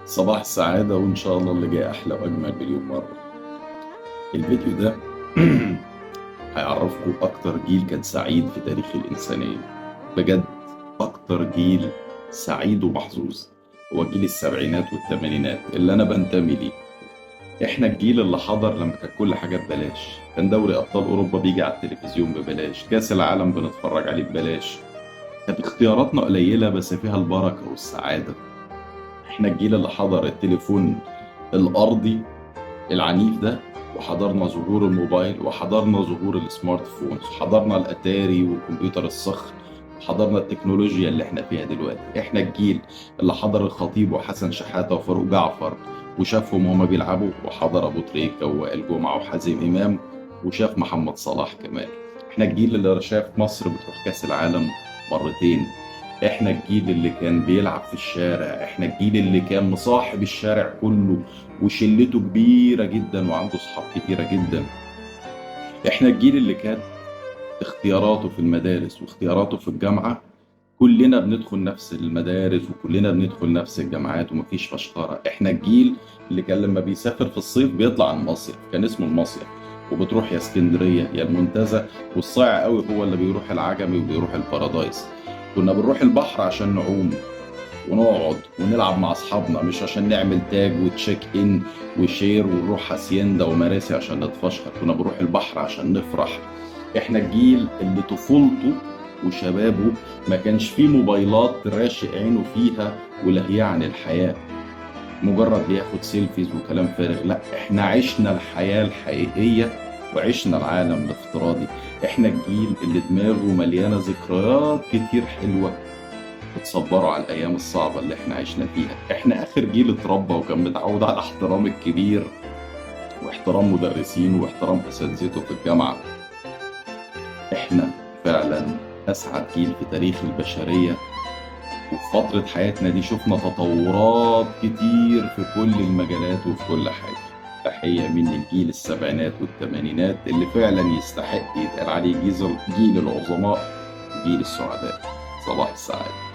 صباح السعادة، وإن شاء الله اللي جاي أحلى وأجمل مليون مرة. الفيديو ده هيعرفكم أكتر جيل كان سعيد في تاريخ الإنسانية. بجد أكتر جيل سعيد ومحظوظ هو جيل السبعينات والثمانينات اللي أنا بنتمي ليه. إحنا الجيل اللي حضر لما كانت كل حاجة ببلاش، كان دوري أبطال أوروبا بيجي على التلفزيون ببلاش، كأس العالم بنتفرج عليه ببلاش، كانت اختياراتنا قليلة بس فيها البركة والسعادة. إحنا الجيل اللي حضر التليفون الأرضي العنيف ده، وحضرنا ظهور الموبايل، وحضرنا ظهور السمارت فونز، وحضرنا الاتاري والكمبيوتر الصخر، وحضرنا التكنولوجيا اللي احنا فيها دلوقتي. احنا الجيل اللي حضر الخطيب وحسن شحاتة وفاروق جعفر وشافهم هما بيلعبوا، وحضر ابو تريكة ووائل جمعة وحازم امام، وشاف محمد صلاح كمان. احنا الجيل اللي شاف مصر بتروح كاس العالم مرتين. احنا الجيل اللي كان بيلعب في الشارع، احنا الجيل اللي كان مصاحب الشارع كله وشلته كبيرة جدا وعنده صحاب كتيرة جدا. احنا الجيل اللي كانت اختياراته في المدارس واختياراته في الجامعة كلنا بندخل نفس المدارس وكلنا بندخل نفس الجامعات ومفيش فشخرة. احنا الجيل اللي كان لما بيسافر في الصيف بيطلع على المصيف، كان اسمه المصيف، وبتروح يا اسكندرية يا المنتزه، والصايع قوي هو اللي بيروح العجمي وبيروح البارادايس. كنا بنروح البحر عشان نعوم ونقعد ونلعب مع اصحابنا، مش عشان نعمل تاج وتشيك ان وشير ونروح هاسيندا ومراسي عشان نتفشخر. كنا بنروح البحر عشان نفرح. احنا الجيل اللي طفولته وشبابه ما كانش فيه موبايلات راشق عينه فيها ولهيه عن الحياة، مجرد بياخد سيلفيز وكلام فارغ. لا، احنا عشنا الحياة الحقيقية وعشنا العالم الافتراضي. احنا الجيل اللي دماغه مليانة ذكريات كتير حلوة بتصبروا على الأيام الصعبة اللي احنا عشنا فيها. احنا آخر جيل اتربى وكان متعود على احترام الكبير واحترام مدرسين واحترام أساتذته في الجامعة. احنا فعلا أسعد جيل في تاريخ البشرية، وفي فترة حياتنا دي شفنا تطورات كتير في كل المجالات وفي كل حاجة. تحية من الجيل السبعينات والثمانينات اللي فعلا يستحق يتقال عليه جيل العظماء، جيل السعداء. صباح السعادة.